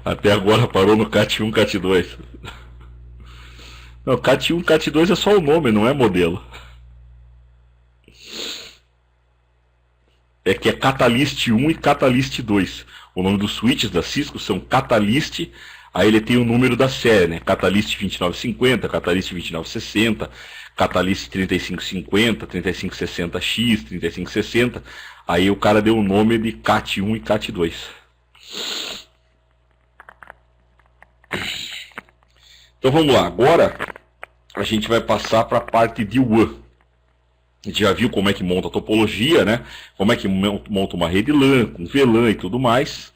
Até agora parou no CAT1, CAT2. Não, CAT1, CAT2 é só o nome, não é modelo. É que é Catalyst 1 e Catalyst 2. O nome dos switches da Cisco são Catalyst, aí ele tem o número da série, né? Catalyst 2950, Catalyst 2960, Catalyst 3550, 3560X, 3560. Aí o cara deu o nome de CAT1 e CAT2. Então vamos lá, agora a gente vai passar para a parte de WAN. A gente já viu como é que monta a topologia, né? Como é que monta uma rede LAN, com VLAN e tudo mais.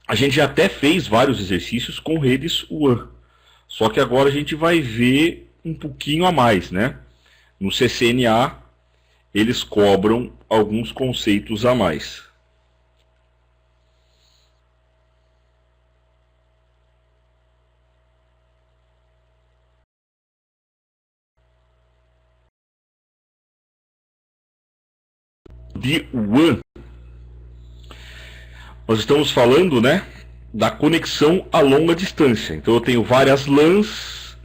A gente já até fez vários exercícios com redes WAN. Só que agora a gente vai ver um pouquinho a mais, né? No CCNA, eles cobram alguns conceitos a mais. De WAN, nós estamos falando, né, da conexão a longa distância. Então eu tenho várias LANs,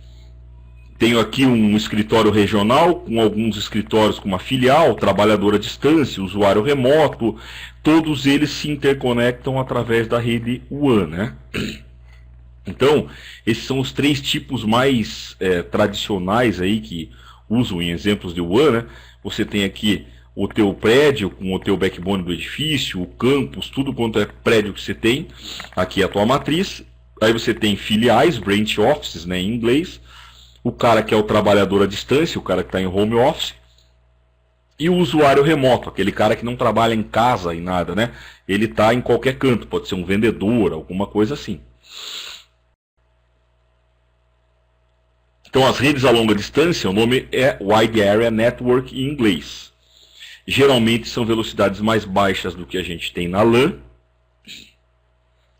tenho aqui um escritório regional, com alguns escritórios com uma filial, trabalhador à distância, usuário remoto, todos eles se interconectam através da rede WAN, né? Então, esses são os três tipos mais tradicionais aí que usam em exemplos de WAN, né? Você tem aqui o teu prédio com o teu backbone do edifício, o campus, tudo quanto é prédio que você tem, aqui é a tua matriz. Aí você tem filiais, branch offices, né, em inglês, o cara que é o trabalhador à distância, o cara que está em home office, e o usuário remoto, aquele cara que não trabalha em casa e nada, né? Ele está em qualquer canto, pode ser um vendedor, alguma coisa assim. Então as redes a longa distância, o nome é Wide Area Network em inglês. Geralmente são velocidades mais baixas do que a gente tem na LAN.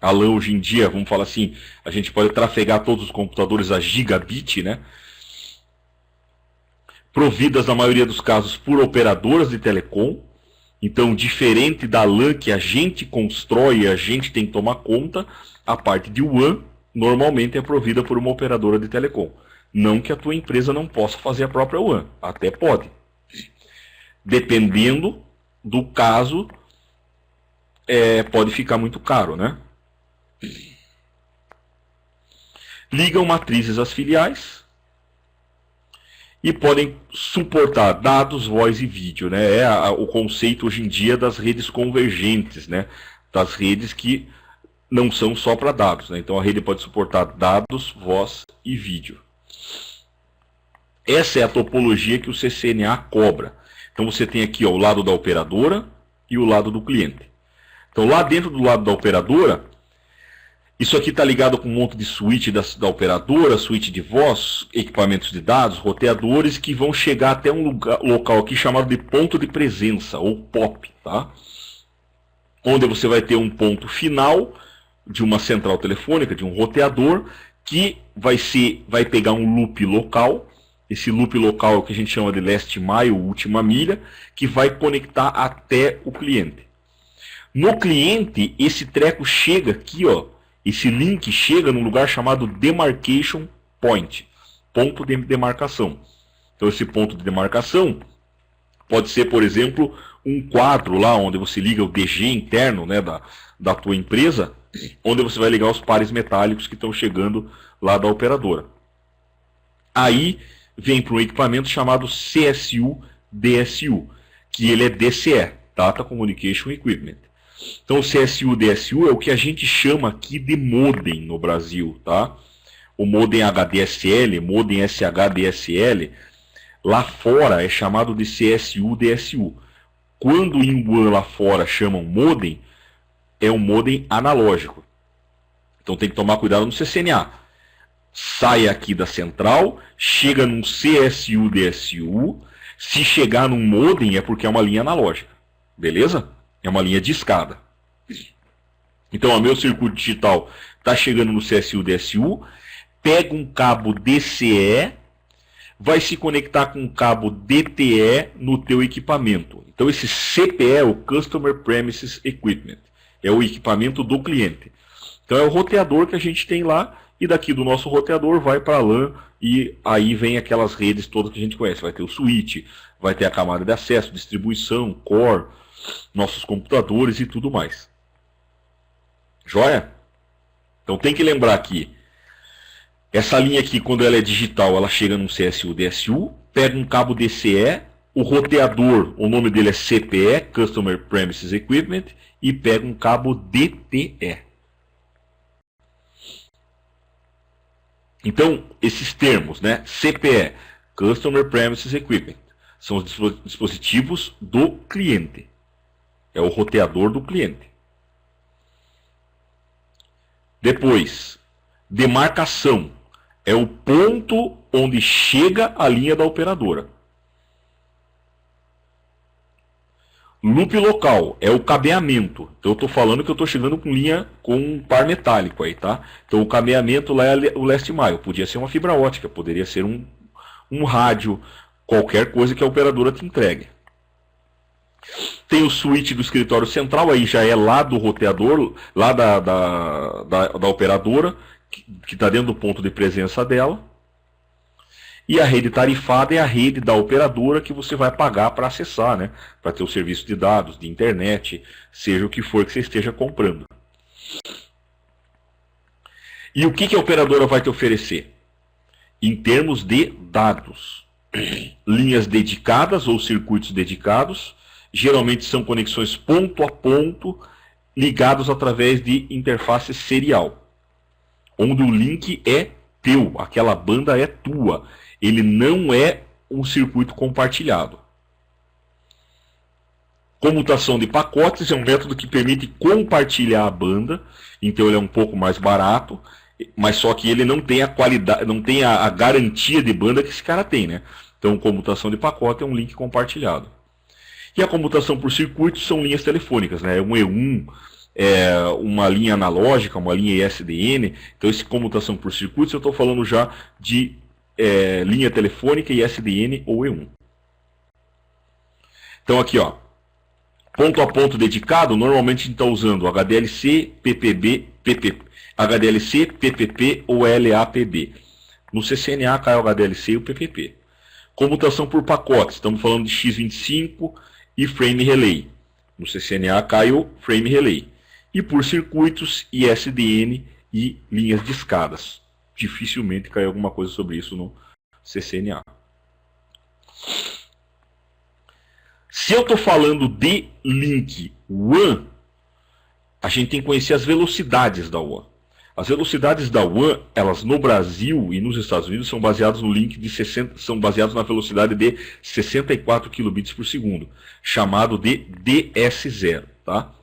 A LAN hoje em dia, vamos falar assim, a gente pode trafegar todos os computadores a gigabit, né? Providas na maioria dos casos por operadoras de telecom. Então, diferente da LAN que a gente constrói e a gente tem que tomar conta, a parte de WAN normalmente é provida por uma operadora de telecom. Não que a tua empresa não possa fazer a própria WAN, até pode. Dependendo do caso, pode ficar muito caro, né? Ligam matrizes às filiais e podem suportar dados, voz e vídeo, né? É o conceito hoje em dia das redes convergentes, né? Das redes que não são só para dados, né? Então a rede pode suportar dados, voz e vídeo. Essa é a topologia que o CCNA cobra. Então você tem aqui, ó, o lado da operadora e o lado do cliente. Então lá dentro do lado da operadora, isso aqui está ligado com um monte de switch da operadora, switch de voz, equipamentos de dados, roteadores que vão chegar até um local aqui chamado de ponto de presença, ou POP, tá? Onde você vai ter um ponto final de uma central telefônica, de um roteador, que vai pegar um loop local. Esse loop local é o que a gente chama de last mile, última milha, que vai conectar até o cliente. No cliente, esse treco chega aqui, ó, esse link chega num lugar chamado demarcation point, ponto de demarcação. Então esse ponto de demarcação pode ser, por exemplo, um quadro lá onde você liga o DG interno, né, da tua empresa, onde você vai ligar os pares metálicos que estão chegando lá da operadora. Aí vem para um equipamento chamado CSU-DSU, que ele é DCE, Data Communication Equipment. Então o CSU-DSU é o que a gente chama aqui de modem no Brasil, tá? O modem HDSL, modem SHDSL, lá fora é chamado de CSU-DSU. Quando em WAN lá fora chamam modem, é um modem analógico. Então tem que tomar cuidado no CCNA. Sai aqui da central, chega num CSU-DSU, se chegar num modem é porque é uma linha analógica, beleza? É uma linha de escada. Então, o meu circuito digital está chegando no CSU-DSU, pega um cabo DCE, vai se conectar com um cabo DTE no teu equipamento. Então, esse CPE é o Customer Premises Equipment, é o equipamento do cliente. Então é o roteador que a gente tem lá, e daqui do nosso roteador vai para a LAN, e aí vem aquelas redes todas que a gente conhece. Vai ter o switch, vai ter a camada de acesso, distribuição, core, nossos computadores e tudo mais. Joia? Então tem que lembrar que essa linha aqui, quando ela é digital, ela chega num CSU-DSU, pega um cabo DCE, o roteador, o nome dele é CPE, Customer Premises Equipment, e pega um cabo DTE. Então, esses termos, né, CPE, Customer Premises Equipment, são os dispositivos do cliente. É o roteador do cliente. Depois, demarcação. É o ponto onde chega a linha da operadora. Loop local é o cabeamento. Então eu estou falando que eu estou chegando com linha com um par metálico aí, tá? Então o cabeamento lá é o last mile. Podia ser uma fibra ótica, poderia ser um rádio, qualquer coisa que a operadora te entregue. Tem o switch do escritório central, aí já é lá do roteador, lá da operadora, que está dentro do ponto de presença dela. E a rede tarifada é a rede da operadora que você vai pagar para acessar, né? Para ter o serviço de dados, de internet, seja o que for que você esteja comprando. E o que a operadora vai te oferecer? Em termos de dados. Linhas dedicadas ou circuitos dedicados, geralmente são conexões ponto a ponto, ligados através de interface serial, onde o link é teu, aquela banda é tua. Ele não é um circuito compartilhado. Comutação de pacotes é um método que permite compartilhar a banda, então ele é um pouco mais barato, mas só que ele não tem a qualidade, não tem a garantia de banda que esse cara tem, né? Então, comutação de pacote é um link compartilhado. E a comutação por circuitos são linhas telefônicas, né? Um E1, uma linha analógica, uma linha ISDN. Então, esse comutação por circuitos, eu estou falando já de linha telefônica, ISDN ou E1. Então, aqui, ó, ponto a ponto dedicado, normalmente a gente está usando HDLC, HDLC, PPP ou LAPD. No CCNA cai o HDLC e o PPP. Comutação por pacotes, estamos falando de X25 e Frame Relay. No CCNA cai o Frame Relay. E por circuitos, ISDN e linhas de escadas. Dificilmente cai alguma coisa sobre isso no CCNA. Se eu estou falando de link WAN, a gente tem que conhecer as velocidades da WAN. As velocidades da WAN, elas no Brasil e nos Estados Unidos são baseadas no link de 60, são baseadas na velocidade de 64 kbps, chamado de DS0, tá?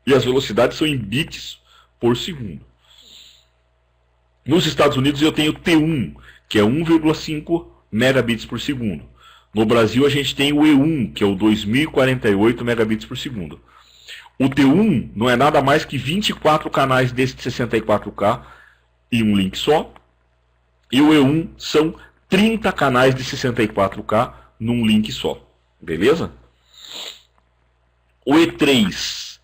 E as velocidades são em bits por segundo. Nos Estados Unidos eu tenho T1, que é 1,5 megabits por segundo. No Brasil a gente tem o E1, que é o 2048 megabits por segundo. O T1 não é nada mais que 24 canais desse 64K em um link só. E o E1 são 30 canais de 64K num link só. Beleza? O E3,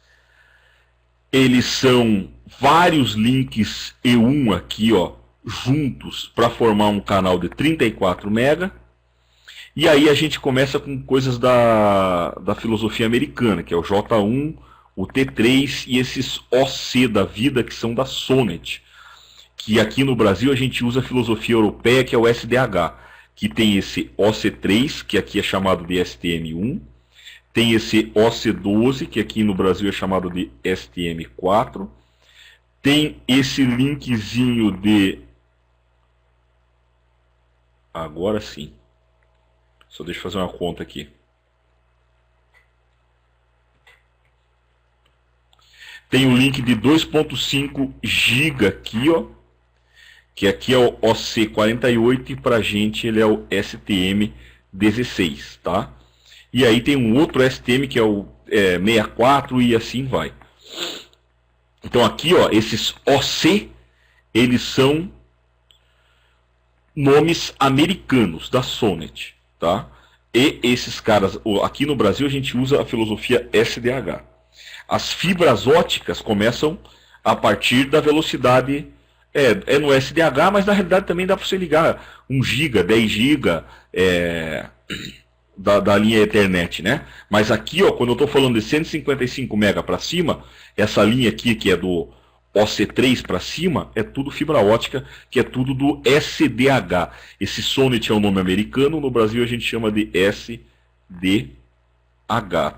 eles são vários links E1 aqui, ó, juntos para formar um canal de 34 MB. E aí a gente começa com coisas da filosofia americana, que é o J1, o T3 e esses OC da vida, que são da Sonet. Que aqui no Brasil a gente usa a filosofia europeia, que é o SDH, que tem esse OC3, que aqui é chamado de STM1, tem esse OC12, que aqui no Brasil é chamado de STM4, tem esse linkzinho de... Agora sim. Só deixa eu fazer uma conta aqui. Tem um link de 2.5 GB aqui, ó. Que aqui é o OC48 e pra gente ele é o STM16, tá? E aí tem um outro STM que é o 64 e assim vai. Então aqui, ó, esses OC, eles são nomes americanos da Sonet, tá? E esses caras, aqui no Brasil a gente usa a filosofia SDH. As fibras óticas começam a partir da velocidade, é no SDH, mas na realidade também dá para você ligar 1 GB, 10 GB da linha Ethernet, né? Mas aqui, ó, quando eu estou falando de 155 MB para cima, essa linha aqui que é do OC3 para cima, é tudo fibra ótica, que é tudo do SDH. Esse SONET é um nome americano, no Brasil a gente chama de SDH,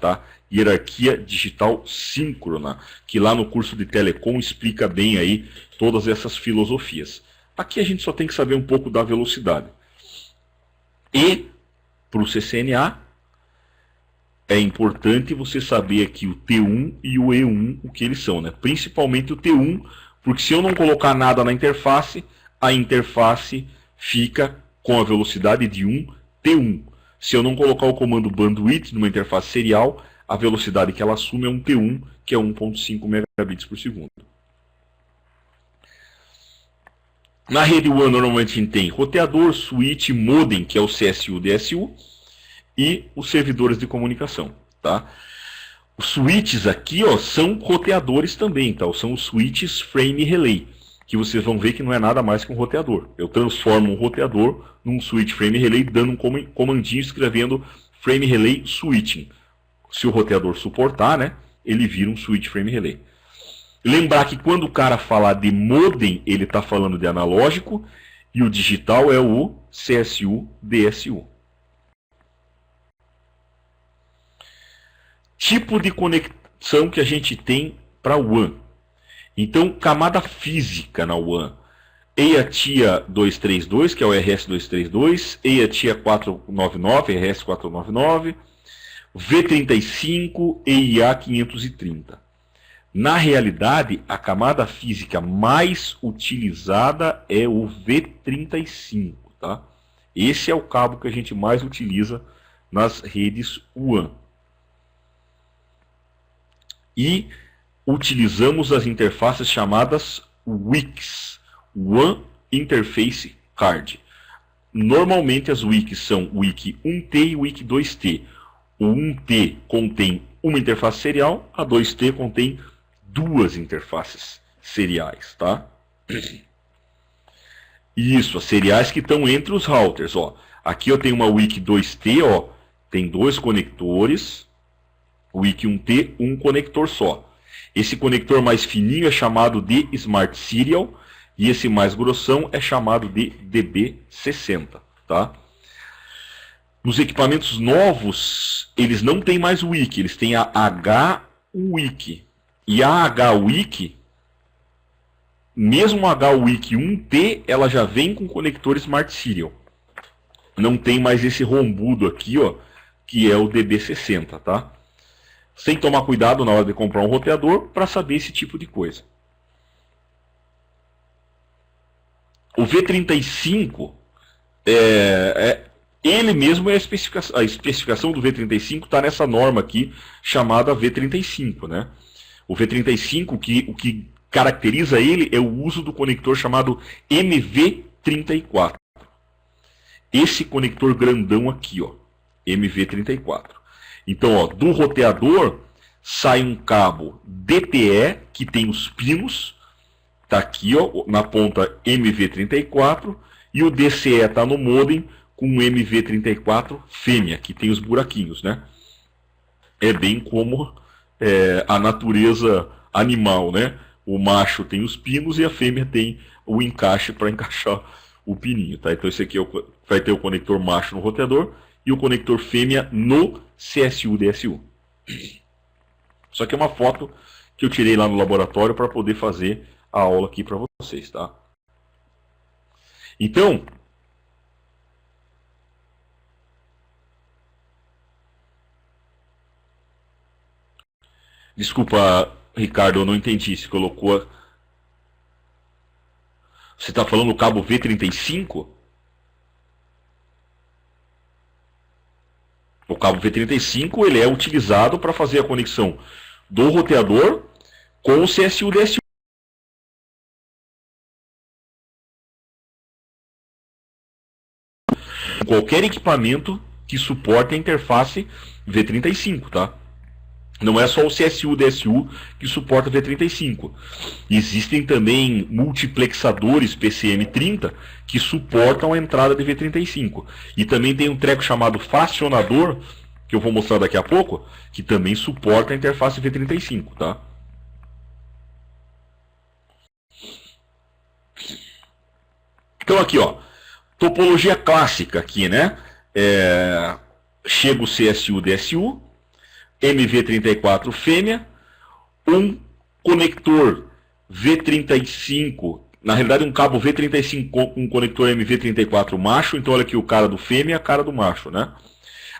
tá? Hierarquia digital síncrona, que lá no curso de Telecom explica bem aí todas essas filosofias. Aqui a gente só tem que saber um pouco da velocidade. E para o CCNA é importante você saber aqui o T1 e o E1, o que eles são, né? Principalmente o T1, porque se eu não colocar nada na interface, a interface fica com a velocidade de 1 T1. Se eu não colocar o comando bandwidth numa interface serial, a velocidade que ela assume é um T1, que é 1.5 megabits por segundo. Na rede WAN, normalmente a gente tem roteador, switch, modem, que é o CSU, DSU, e os servidores de comunicação, tá? Os switches aqui, ó, são roteadores também, tá? São os switches frame relay, que vocês vão ver que não é nada mais que um roteador. Eu transformo um roteador num switch frame relay, dando um comandinho escrevendo frame relay switching. Se o roteador suportar, né, ele vira um switch frame relay. Lembrar que quando o cara falar de modem, ele está falando de analógico, e o digital é o CSU, DSU. Tipo de conexão que a gente tem para WAN. Então, camada física na WAN. EIA-TIA 232, que é o RS-232, EIA-TIA 499, RS-499, V35, EIA 530. Na realidade, a camada física mais utilizada é o V35, tá? Esse é o cabo que a gente mais utiliza nas redes WAN. E utilizamos as interfaces chamadas WICs, WAN Interface Card. Normalmente as WICs são o WIC 1T e o WIC 2T. O 1T contém uma interface serial, a 2T contém duas interfaces seriais, tá? Isso, as seriais que estão entre os routers, ó. Aqui eu tenho uma WIC 2T, ó, tem dois conectores, WIC 1T, um conector só. Esse conector mais fininho é chamado de Smart Serial e esse mais grossão é chamado de DB60, tá? Nos equipamentos novos, eles não têm mais WIC, eles têm a H-WIC. E a H-WIC, mesmo a H-WIC 1T, ela já vem com conector Smart Serial. Não tem mais esse rombudo aqui, ó, que é o DB60, tá? Sem tomar cuidado na hora de comprar um roteador para saber esse tipo de coisa. O V35, ele mesmo é a especificação do V35 está nessa norma aqui, chamada V35, né? O V35, o que caracteriza ele é o uso do conector chamado MV34. Esse conector grandão aqui, ó, MV34. Então, ó, do roteador sai um cabo DTE, que tem os pinos, tá aqui, ó, na ponta MV34, e o DCE está no modem com o MV34 fêmea, que tem os buraquinhos, né? É bem como a natureza animal, né? O macho tem os pinos e a fêmea tem o encaixe para encaixar o pininho, tá? Então esse aqui vai ter o conector macho no roteador e o conector fêmea no CSU-DSU. Isso aqui é uma foto que eu tirei lá no laboratório para poder fazer a aula aqui para vocês, tá? Então, desculpa, Ricardo, eu não entendi. Você colocou... Você está falando do cabo V35? O cabo V35 ele é utilizado para fazer a conexão do roteador com o CSU-DSU. Qualquer equipamento que suporte a interface V35, tá? Não é só o CSU-DSU que suporta V35. Existem também multiplexadores PCM30 que suportam a entrada de V35. E também tem um treco chamado fracionador, que eu vou mostrar daqui a pouco, que também suporta a interface V35, tá? Então aqui, ó, topologia clássica aqui, né? Chega o CSU-DSU, MV34 fêmea, um conector V35, na realidade um cabo V35 com um conector MV34 macho, então olha aqui o cara do fêmea e a cara do macho, né?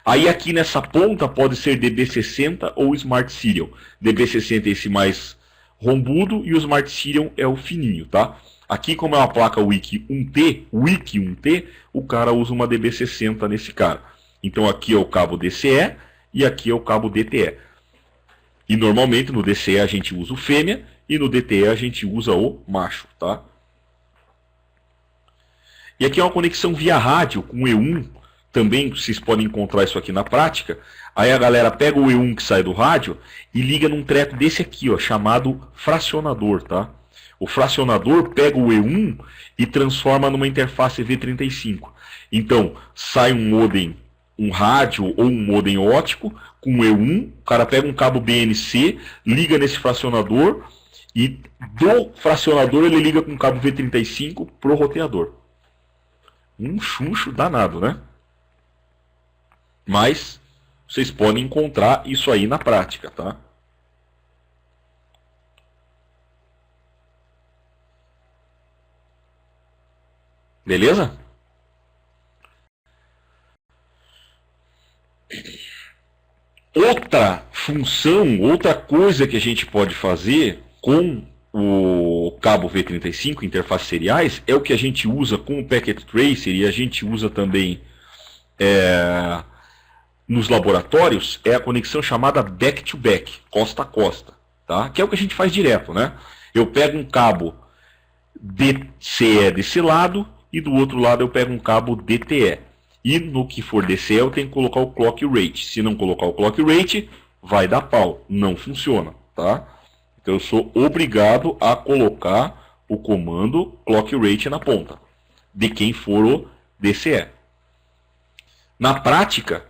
Aí aqui nessa ponta pode ser DB60 ou Smart Serial. DB60 é esse mais rombudo e o Smart Serial é o fininho, tá? Aqui como é uma placa WIC 1T, o cara usa uma DB60 nesse cara. Então aqui é o cabo DCE e aqui é o cabo DTE. E normalmente no DCE a gente usa o fêmea e no DTE a gente usa o macho, tá? E aqui é uma conexão via rádio com E1. Também vocês podem encontrar isso aqui na prática. Aí a galera pega o E1 que sai do rádio e liga num treco desse aqui, ó, chamado fracionador, tá? O fracionador pega o E1 e transforma numa interface V35. Então, sai um modem, um rádio ou um modem ótico com E1, o cara pega um cabo BNC, liga nesse fracionador e do fracionador ele liga com um cabo V35 pro roteador. Um chuncho danado, né? Mas vocês podem encontrar isso aí na prática, tá? Beleza? Outra função, outra coisa que a gente pode fazer com o cabo V35, interfaces seriais, é o que a gente usa com o Packet Tracer e a gente usa também nos laboratórios, é a conexão chamada back-to-back, costa a costa, tá? Que é o que a gente faz direto, né? Eu pego um cabo DCE desse lado e do outro lado eu pego um cabo DTE. E no que for DCE eu tenho que colocar o clock rate. Se não colocar o clock rate, vai dar pau, não funciona, tá? Então eu sou obrigado a colocar o comando clock rate na ponta, de quem for o DCE. Na prática,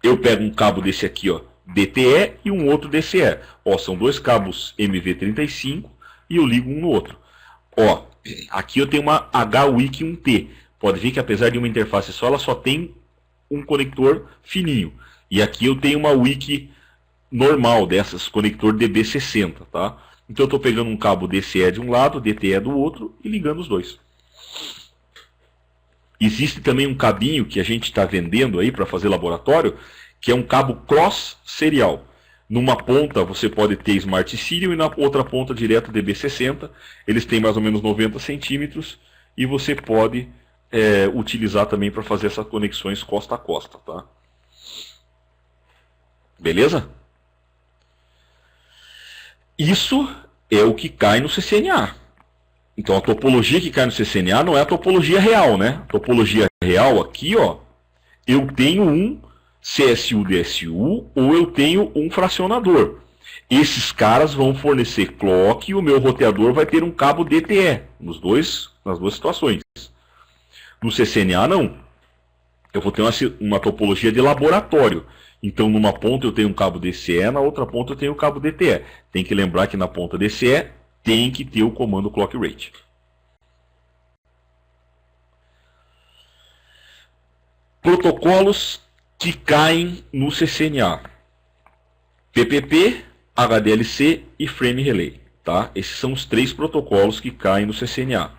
eu pego um cabo desse aqui, ó, DTE e um outro DCE. Ó, são dois cabos MV35 e eu ligo um no outro. Ó, aqui eu tenho uma HWIC 1T. Pode ver que apesar de uma interface só, ela só tem um conector fininho. E aqui eu tenho uma WIC normal dessas, conector DB60, tá? Então eu estou pegando um cabo DCE de um lado, DTE do outro e ligando os dois. Existe também um cabinho que a gente está vendendo aí para fazer laboratório, que é um cabo cross serial. Numa ponta você pode ter Smart Serial e na outra ponta direto DB60. Eles têm mais ou menos 90 centímetros e você pode utilizar também para fazer essas conexões costa a costa, tá? Beleza? Isso é o que cai no CCNA. Então a topologia que cai no CCNA não é a topologia real, né? A topologia real aqui, ó, eu tenho um CSU-DSU ou eu tenho um fracionador. Esses caras vão fornecer clock e o meu roteador vai ter um cabo DTE nas duas situações. No CCNA não. Eu vou ter uma topologia de laboratório. Então numa ponta eu tenho um cabo DCE, na outra ponta eu tenho o cabo DTE. Tem que lembrar que na ponta DCE tem que ter o comando clock rate. Protocolos que caem no CCNA: PPP, HDLC e Frame Relay, tá? Esses são os três protocolos que caem no CCNA.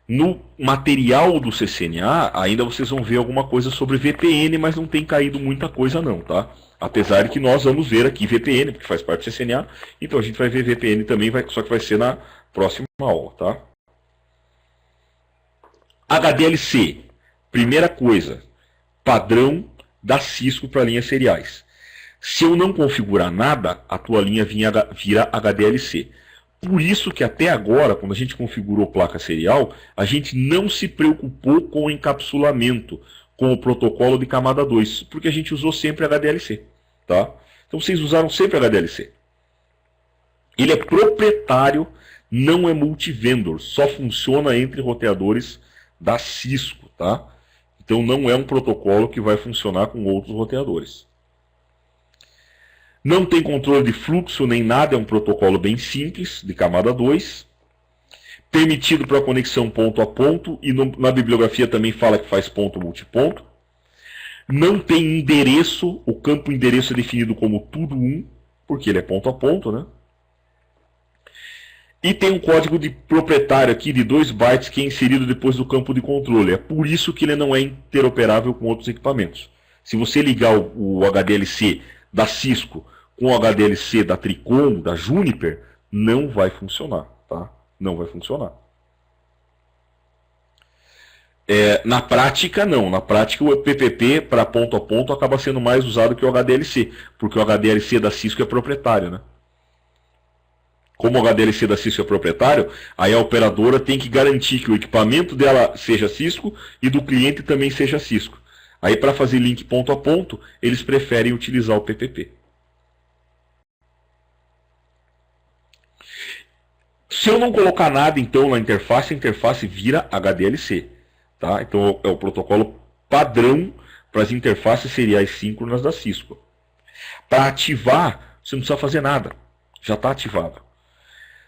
No material do CCNA, ainda vocês vão ver alguma coisa sobre VPN, mas não tem caído muita coisa não, tá? Apesar de que nós vamos ver aqui VPN, porque faz parte do CCNA, então a gente vai ver VPN também, só que vai ser na próxima aula, tá? HDLC, primeira coisa, padrão da Cisco para linhas seriais. Se eu não configurar nada, a tua linha vira HDLC. Por isso que até agora, quando a gente configurou placa serial, a gente não se preocupou com o encapsulamento, com o protocolo de camada 2, porque a gente usou sempre HDLC, tá? Então vocês usaram sempre HDLC. Ele é proprietário, não é multivendor, só funciona entre roteadores da Cisco, tá? Então não é um protocolo que vai funcionar com outros roteadores. Não tem controle de fluxo nem nada, é um protocolo bem simples, de camada 2. Permitido para conexão ponto a ponto, e na bibliografia também fala que faz ponto multiponto. Não tem endereço, o campo endereço é definido como tudo 1, porque ele é ponto a ponto, né? E tem um código de proprietário aqui de 2 bytes que é inserido depois do campo de controle. É por isso que ele não é interoperável com outros equipamentos. Se você ligar o HDLC da Cisco com o HDLC da Tricom, da Juniper, não vai funcionar, tá? Não vai funcionar. Na prática, não. Na prática, o PPP para ponto a ponto acaba sendo mais usado que o HDLC, porque o HDLC da Cisco é proprietário, né? Como o HDLC da Cisco é proprietário, aí a operadora tem que garantir que o equipamento dela seja Cisco e do cliente também seja Cisco. Aí para fazer link ponto a ponto, eles preferem utilizar o PPP. Se eu não colocar nada então na interface, a interface vira HDLC. Tá? Então é o protocolo padrão para as interfaces seriais síncronas da Cisco. Para ativar, você não precisa fazer nada. Já está ativado.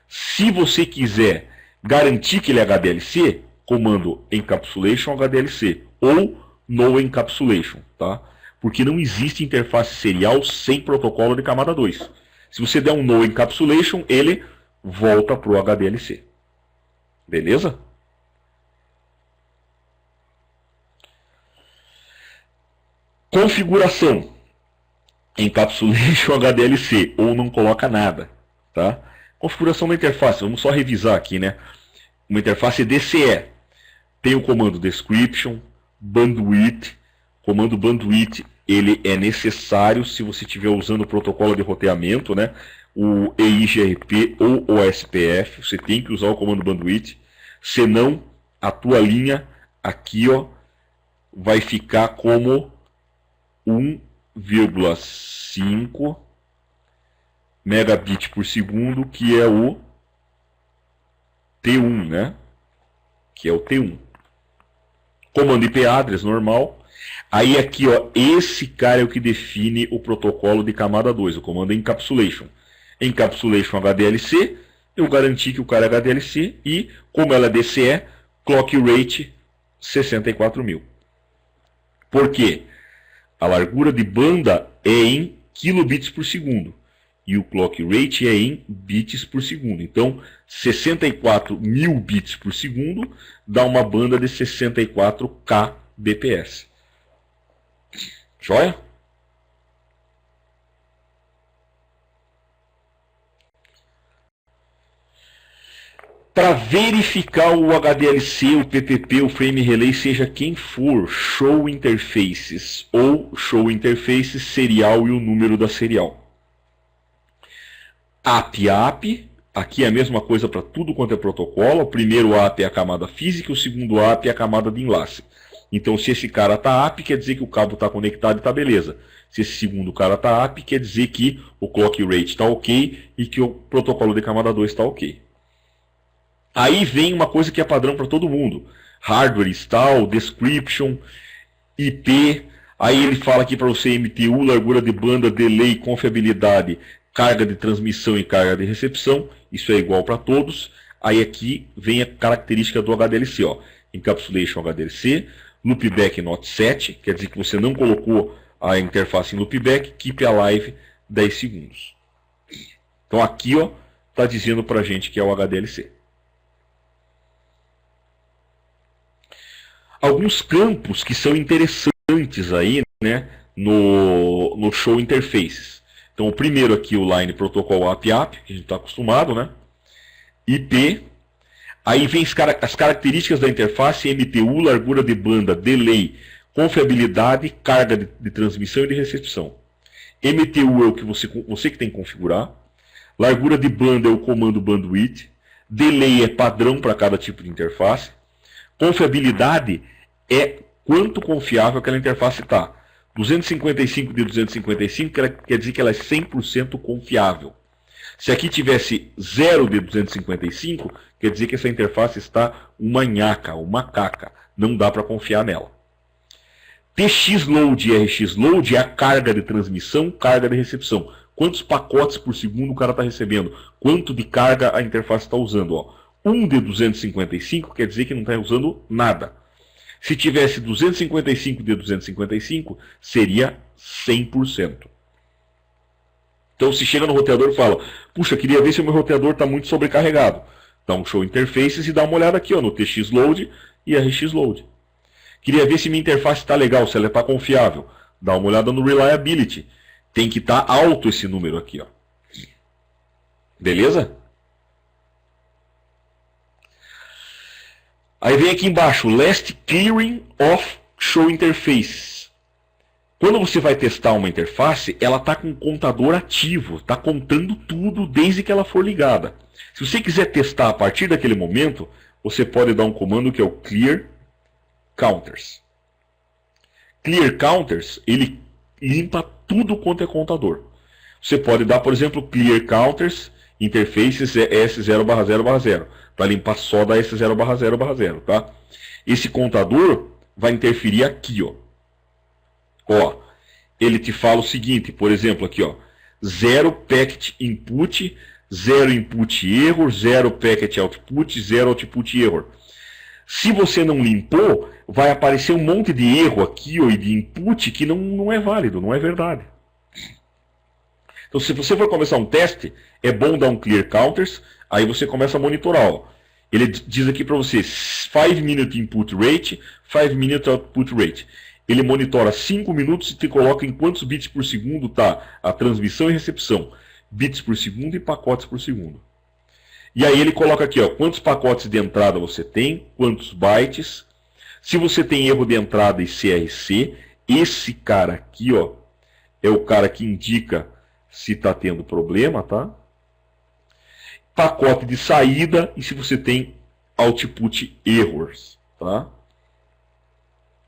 Se você quiser garantir que ele é HDLC, comando encapsulation HDLC ou no encapsulation, tá? Porque não existe interface serial sem protocolo de camada 2. Se você der um no encapsulation, ele volta para o HDLC. Beleza? Configuração. Encapsulation HDLC ou não coloca nada, tá? Configuração da interface, vamos só revisar aqui, né? Uma interface DCE. Tem o comando description, bandwidth. Comando bandwidth, ele é necessário se você estiver usando o protocolo de roteamento, né? O EIGRP ou o OSPF, você tem que usar o comando bandwidth. Senão, a tua linha aqui, ó, vai ficar como 1,5 megabit por segundo, que é o T1, né? Que é o T1. Comando IP address normal. Aí aqui, ó, esse cara é o que define o protocolo de camada 2, o comando encapsulation. Encapsulation HDLC, eu garanti que o cara é HDLC e, como ela é DCE, clock rate 64.000. Por quê? A largura de banda é em kilobits por segundo. E o clock rate é em bits por segundo. Então, 64.000 bits por segundo dá uma banda de 64 kbps. Joia? Para verificar o HDLC, o PPP, o Frame Relay, seja quem for, Show Interfaces ou Show Interfaces serial e o número da serial. API, aqui é a mesma coisa para tudo quanto é protocolo. O primeiro API é a camada física, o segundo API é a camada de enlace. Então, se esse cara está API, quer dizer que o cabo está conectado e está beleza. Se esse segundo cara está API, quer dizer que o clock rate está ok e que o protocolo de camada 2 está ok. Aí vem uma coisa que é padrão para todo mundo. Hardware install, description, IP. Aí ele fala aqui para você MTU, largura de banda, delay, confiabilidade, carga de transmissão e carga de recepção. Isso é igual para todos. Aí aqui vem a característica do HDLC. Ó. Encapsulation HDLC, loopback not set, quer dizer que você não colocou a interface em loopback, keep alive 10 segundos. Então aqui está dizendo para a gente que é o HDLC. Alguns campos que são interessantes aí, né, no Show Interfaces. Então o primeiro aqui, o Line Protocol API, que a gente está acostumado, né? IP. Aí vem as características da interface, MTU, largura de banda, delay, confiabilidade, carga de transmissão e de recepção. MTU é o que você que tem que configurar. Largura de banda é o comando bandwidth. Delay é padrão para cada tipo de interface. Confiabilidade é quanto confiável aquela interface está. 255 de 255 quer dizer que ela é 100% confiável. Se aqui tivesse 0 de 255, quer dizer que essa interface está uma nhaca, uma caca. Não dá para confiar nela. TX-load e RX-load é a carga de transmissão, carga de recepção. Quantos pacotes por segundo o cara está recebendo? Quanto de carga a interface está usando? Ó. 1 de 255 quer dizer que não está usando nada. Se tivesse 255 de 255, seria 100%. Então, se chega no roteador e fala, puxa, queria ver se o meu roteador está muito sobrecarregado. Dá um show interfaces e dá uma olhada aqui ó, no TX-load e RX-load. Queria ver se minha interface está legal, se ela está confiável. Dá uma olhada no reliability. Tem que estar alto esse número aqui. Ó. Beleza? Aí vem aqui embaixo, last clearing of show interfaces. Quando você vai testar uma interface, ela está com um contador ativo, está contando tudo desde que ela for ligada. Se você quiser testar a partir daquele momento, você pode dar um comando que é o clear counters. Clear counters, ele limpa tudo quanto é contador. Você pode dar, por exemplo, clear counters interfaces S0/0/0 para limpar só da S0/0/0, tá? Esse contador vai interferir aqui, ó. Ó, ele te fala o seguinte, por exemplo, aqui, ó, 0 packet input, 0 input error, 0 packet output, 0 output error. Se você não limpou, vai aparecer um monte de erro aqui, ó, e de input que não é válido, não é verdade. Então, se você for começar um teste, é bom dar um clear counters, aí você começa a monitorar, ó. Ele diz aqui para você, 5 minute input rate, 5 minute output rate. Ele monitora 5 minutos e te coloca em quantos bits por segundo está a transmissão e recepção. Bits por segundo e pacotes por segundo. E aí ele coloca aqui, ó, quantos pacotes de entrada você tem, quantos bytes. Se você tem erro de entrada e CRC, esse cara aqui, ó, é o cara que indica se está tendo problema, tá? Pacote de saída e se você tem output errors, tá?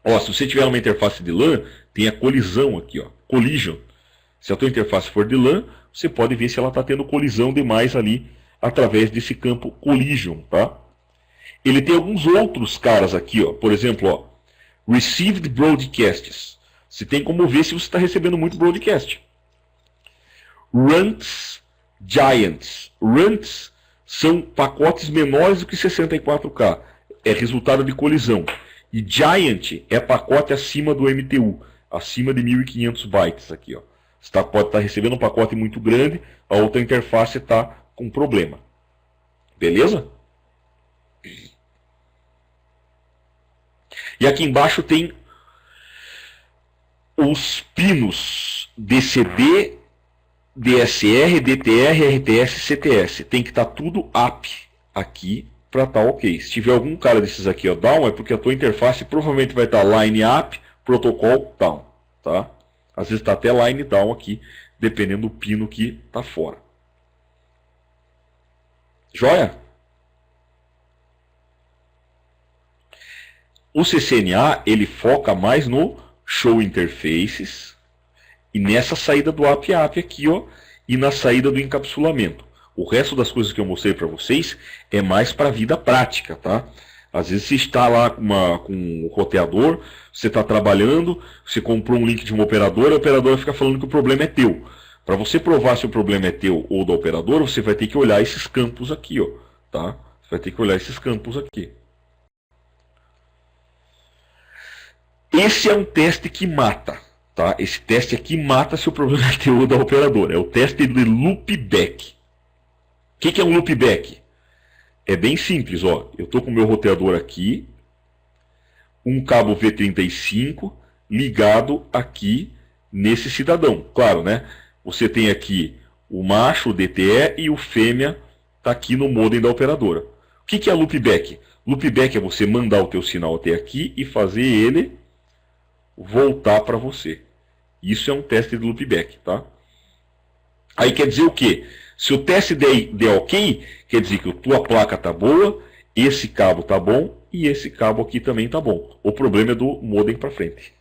Ó, se você tiver uma interface de LAN, tem a colisão aqui, ó, collision. Se a tua interface for de LAN, você pode ver se ela está tendo colisão demais ali através desse campo collision, tá? Ele tem alguns outros caras aqui, ó, por exemplo, ó, received broadcasts. Você tem como ver se você está recebendo muito broadcast. Runts giants. Runts são pacotes menores do que 64K. É resultado de colisão. E Giant é pacote acima do MTU, acima de 1500 bytes aqui, ó. Você pode estar recebendo um pacote muito grande, a outra interface está com problema. Beleza? E aqui embaixo tem os pinos DCD, DSR, DTR, RTS, CTS. Tem que estar tudo up aqui para estar ok. Se tiver algum cara desses aqui, ó, down, é porque a tua interface provavelmente vai estar line up, protocol down, tá? Às vezes está até line down aqui, dependendo do pino que está fora. Joia? O CCNA, ele foca mais no show interfaces e nessa saída do API aqui, ó, e na saída do encapsulamento. O resto das coisas que eu mostrei para vocês é mais para a vida prática, tá? Às vezes você está lá com o roteador, você está trabalhando, você comprou um link de uma operadora, a operadora fica falando que o problema é teu. Para você provar se o problema é teu ou da operadora, você vai ter que olhar esses campos aqui, ó, tá? Você vai ter que olhar esses campos aqui. Esse é um teste que mata, tá? Esse teste aqui mata se o problema é teu ou da operadora. É o teste de loopback. O que é um loopback? É bem simples, ó. Eu estou com o meu roteador aqui, um cabo V35 ligado aqui nesse cidadão. Claro, né? Você tem aqui o macho, o DTE, e o fêmea está aqui no modem da operadora. O que é loopback? Loopback é você mandar o teu sinal até aqui e fazer ele voltar para você. Isso é um teste de loopback, tá? Aí quer dizer o quê? Se o teste der ok, quer dizer que a tua placa está boa, esse cabo está bom e esse cabo aqui também está bom. O problema é do modem para frente.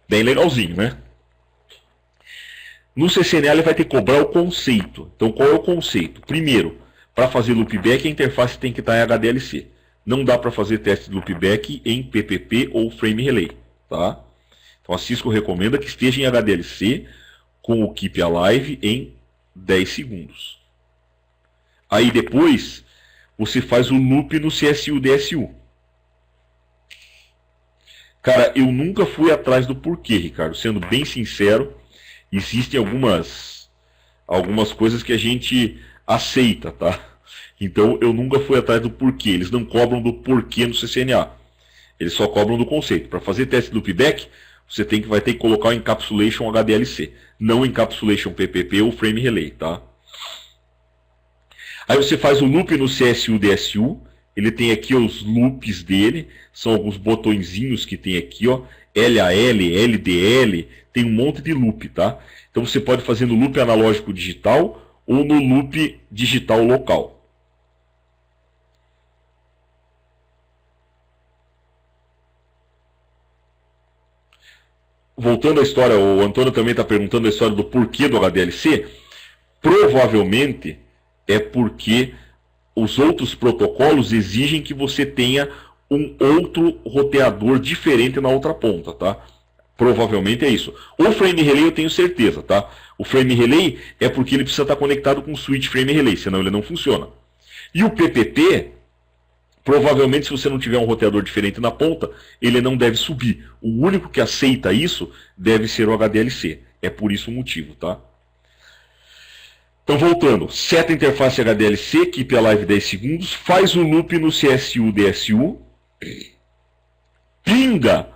Bem legalzinho, né? No CCNA ele vai ter que cobrar o conceito. Então qual é o conceito? Primeiro, para fazer loopback a interface tem que estar em HDLC. Não dá para fazer teste de loopback em PPP ou frame relay. Tá? Então a Cisco recomenda que esteja em HDLC com o Keep Alive em 10 segundos. Aí depois você faz o loop no CSU-DSU. Cara, eu nunca fui atrás do porquê, Ricardo. Sendo bem sincero, existem algumas coisas que a gente aceita, tá? Então eu nunca fui atrás do porquê. Eles não cobram do porquê no CCNA. Eles só cobram do conceito. Para fazer teste de loopback, você vai ter que colocar o Encapsulation HDLC, não o Encapsulation PPP ou Frame Relay, tá? Aí você faz o loop no CSU-DSU. Ele tem aqui os loops dele, são alguns botõezinhos que tem aqui, ó, LAL, LDL, tem um monte de loop, tá? Então você pode fazer no loop analógico digital ou no loop digital local. Voltando à história, o Antônio também está perguntando a história do porquê do HDLC. Provavelmente é porque os outros protocolos exigem que você tenha um outro roteador diferente na outra ponta, tá? Provavelmente é isso. O Frame Relay eu tenho certeza, tá? O Frame Relay é porque ele precisa estar conectado com o switch Frame Relay, senão ele não funciona. E o PPP, provavelmente se você não tiver um roteador diferente na ponta, ele não deve subir. O único que aceita isso deve ser o HDLC. É por isso o motivo, tá? Então, voltando, seta a interface HDLC, keep alive 10 segundos, faz o loop no CSU-DSU, pinga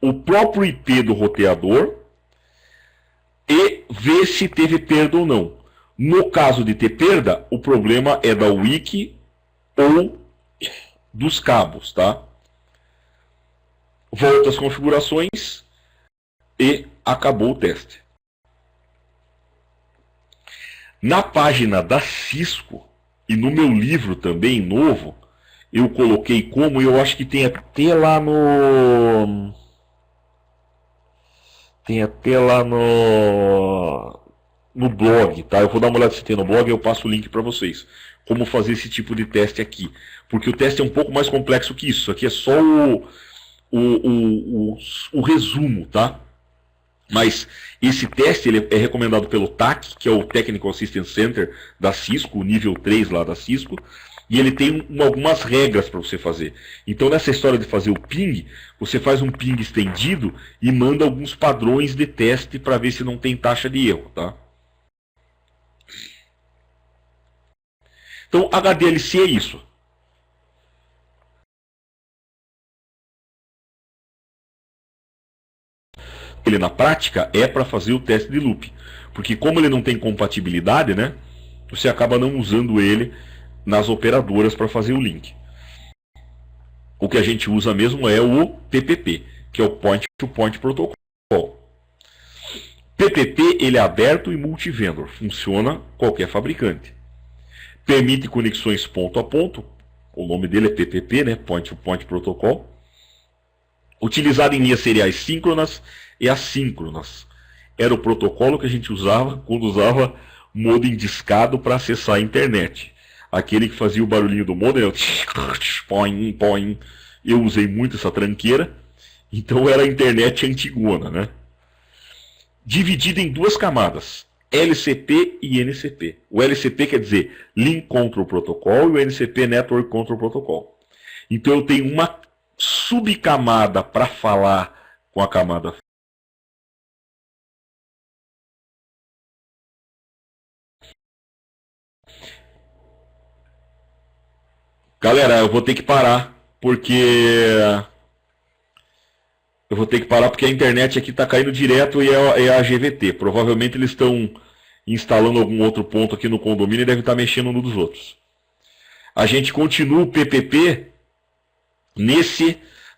o próprio IP do roteador e vê se teve perda ou não. No caso de ter perda, o problema é da wiki ou dos cabos, tá? Volta às configurações e acabou o teste. Na página da Cisco, e no meu livro também, novo, eu coloquei como, eu acho que tem até lá no... Tem até lá no blog, tá? Eu vou dar uma olhada se tem no blog e eu passo o link para vocês. Como fazer esse tipo de teste aqui. Porque o teste é um pouco mais complexo que isso. Aqui é só o resumo, tá? Mas esse teste ele é recomendado pelo TAC, que é o Technical Assistance Center da Cisco, o nível 3 lá da Cisco, e ele tem algumas regras para você fazer. Então nessa história de fazer o ping, você faz um ping estendido e manda alguns padrões de teste para ver se não tem taxa de erro, tá? Então HDLC é isso. Ele na prática é para fazer o teste de loop, porque como ele não tem compatibilidade, né, você acaba não usando ele nas operadoras para fazer o link. O que a gente usa mesmo é o PPP, que é o Point to Point Protocol. PPP ele é aberto e multivendor, funciona qualquer fabricante. Permite conexões ponto a ponto, o nome dele é PPP, né, Point to Point Protocol. Utilizado em linhas seriais síncronas e assíncronas. Era o protocolo que a gente usava quando usava modem discado para acessar a internet. Aquele que fazia o barulhinho do modem, eu usei muito essa tranqueira, então era a internet antigona, né? Dividida em duas camadas, LCP e NCP. O LCP quer dizer Link Control Protocol e o NCP Network Control Protocol. Então eu tenho uma subcamada para falar com a camada Galera, eu vou ter que parar porque a internet aqui está caindo direto e é a GVT. Provavelmente eles estão instalando algum outro ponto aqui no condomínio e devem estar mexendo no dos outros. A gente continua o PPP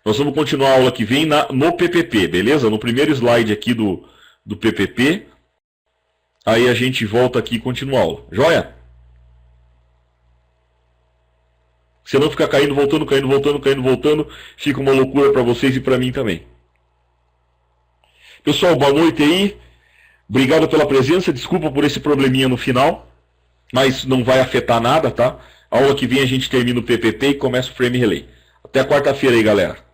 nós vamos continuar a aula que vem no PPP, beleza? No primeiro slide aqui do PPP. Aí a gente volta aqui e continua a aula. Joia? Se não ficar caindo, voltando, caindo, voltando, caindo, voltando, fica uma loucura para vocês e para mim também. Pessoal, boa noite aí. Obrigado pela presença. Desculpa por esse probleminha no final, mas não vai afetar nada, tá? A aula que vem a gente termina o PPT e começa o Frame Relay. Até quarta-feira aí, galera.